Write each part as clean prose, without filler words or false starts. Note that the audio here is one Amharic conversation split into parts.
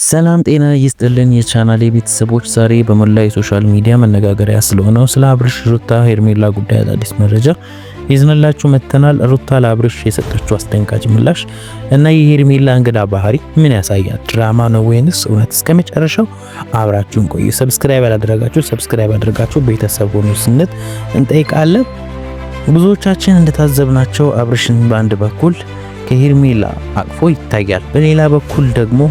ሰላም ጤና ይስጥልን የቻናሌ ቤተሰቦች ዛሬ በመላው የሶሻል ሚዲያ መነጋገሪያ ስለሆነው ስለ አብርሽ ሩታ ሄርሜላ ጉዳይ አዲስ መረጃ ይዘንላችሁ መተናል። ሩታ ለአብርሽ የሰጠችው አስደንጋጭ ምላሽ እና የሄርሜላ እንግዳ ባህሪ ምን ያሳያል? ድራማ ነው ወይንስ እውነት? እስከመጨረሻው አብራችሁን ቆዩ። ሰብስክራይብ ያላደረጋችሁ ቤተሰብ ሆኑ ስንል እንጠይቃለን። ብዙዎቻችን እንደታዘብናቸው አብርሽን በአንድ በኩል ከሄርሜላ አቅፎ ይታያል፣ በሌላ በኩል ደግሞ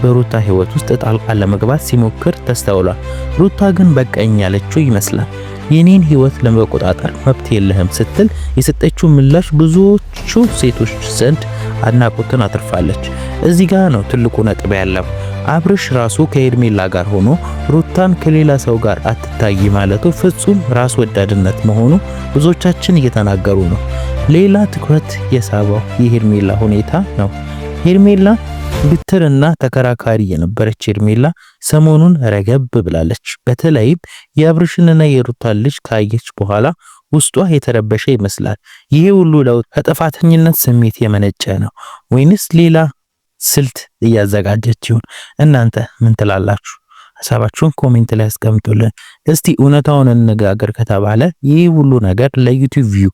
በሩታ ህይወት ውስጥ ጣልቃ ለመግባት ሲሞክር ተስተውሏል። ሩታ ግን በቀኝ ያለችው ይመስላል። የኔን ህይወት ለመቆጣጠር መብት የለህም ስትል የሰጠችው ምላሽ ብዙዎቹ ሴቶች ዘንድ አድናቆትን አትርፋለች። እዚህ ጋር ነው ትልቁ ነጥብ ያለው። አብርሽ ራሱ ከሄርሜላ ጋር ሆኖ ሩታን ከሌላ ሰው ጋር አትታይ ማለቱ ፍጹም ራስ ወዳድነት መሆኑ ብዙዎቻችን እየተናገሩ ነው። ሌላ ትኩረት የሳበው የሄርሜላ ሁኔታ ነው። ሄርሜላ ግትርና ተከራካሪ የነበረች ሄርሜላ ሰሞኑን ረገብ ብላለች። በተለይም የአብርሽንና የሩታን ልጅ ካየች በኋላ ውስጧ የተረበሸ ይመስላል። ይሄ ሁሉ ለውጥ ከጥፋተኝነት ስሜት የመነጨ ነው ወይንስ ሌላ ስልት እያዘጋጀች ይሆን? እናንተ ምን ትላላችሁ? ሐሳባችሁን ኮሜንት ላይ አስቀምጡልን። እስቲ እውነታውን እንነጋገር ከተባለ ይሄ ሁሉ ነገር ለዩቲዩብ ቪው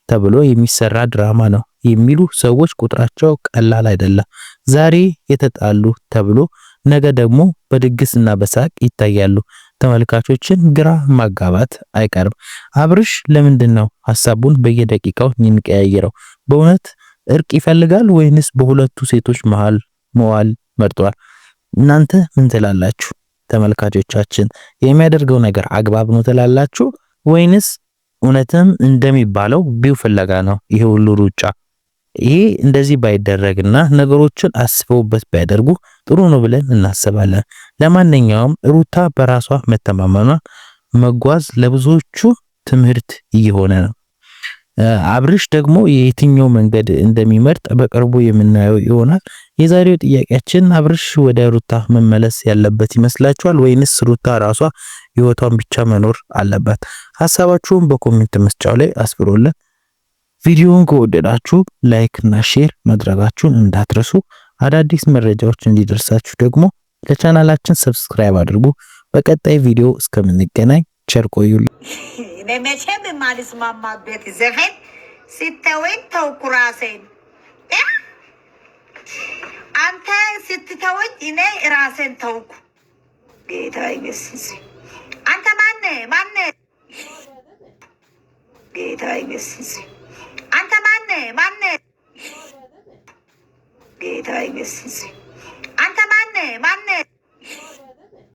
ተብሎ የሚሰራ ድራማ ነው የሚሉ ሰዎች ቁጥራቸው ቀላል አይደለም። ዛሬ የተጣሉ ተብሎ ነገ ደግሞ በድግስና በሳቅ ይታያሉ። ተመልካቾችን ግራ ማጋባት አይቀርም። አብርሽ ለምንድነው ሐሳቡን በየደቂቃው የሚቀያየረው? በእውነት እርቅ ይፈልጋል ወይንስ በሁለቱ ሴቶች መሃል መዋል መርጧል? እናንተ ምን ትላላችሁ? ተመልካቾቻችን የሚያደርገው ነገር አግባብ ነው ትላላችሁ ወይንስ እውነትም እንደሚባለው ቢው ፍለጋ ነው ይሄ ሁሉ ሩጫ? ይሄ እንደዚህ ባይደረግና ነገሮችን አስበውበት ቢያደርጉ ጥሩ ነው ብለን እናስባለን። ለማንኛውም ሩታ በራሷ መተማመኗ መጓዝ ለብዙዎቹ ትምህርት እየሆነ ነው። አብርሽ ደግሞ የትኛው መንገድ እንደሚመርጥ በቅርቡ የምናየው ይሆናል። የዛሬው ጥያቄያችን አብርሽ ወደ ሩታ መመለስ ያለበት ይመስላችኋል ወይንስ ሩታ ራሷ ህይወቷን ብቻ መኖር አለባት? ሐሳባችሁን በኮሜንት መስጫው ላይ አስፍሩልን። ቪዲዮውን ከወደዳችሁ ላይክ እና ሼር ማድረጋችሁን እንዳትረሱ። አዳዲስ መረጃዎች እንዲደርሳችሁ ደግሞ ለቻናላችን ሰብስክራይብ አድርጉ። በቀጣይ ቪዲዮ እስከምንገናኝ ቸር ቆዩልኝ። በመቼም የማልስማማበት ዘፈን ስተወኝ ተውኩ ራሴን። አንተ ስትተወኝ እኔ ራሴን ተውኩ። ጌታ ይመስገን። አንተ ማነ ጌታ ይመስገን። አንተ ማነ ጌታ ይመስገን። አንተ ማነ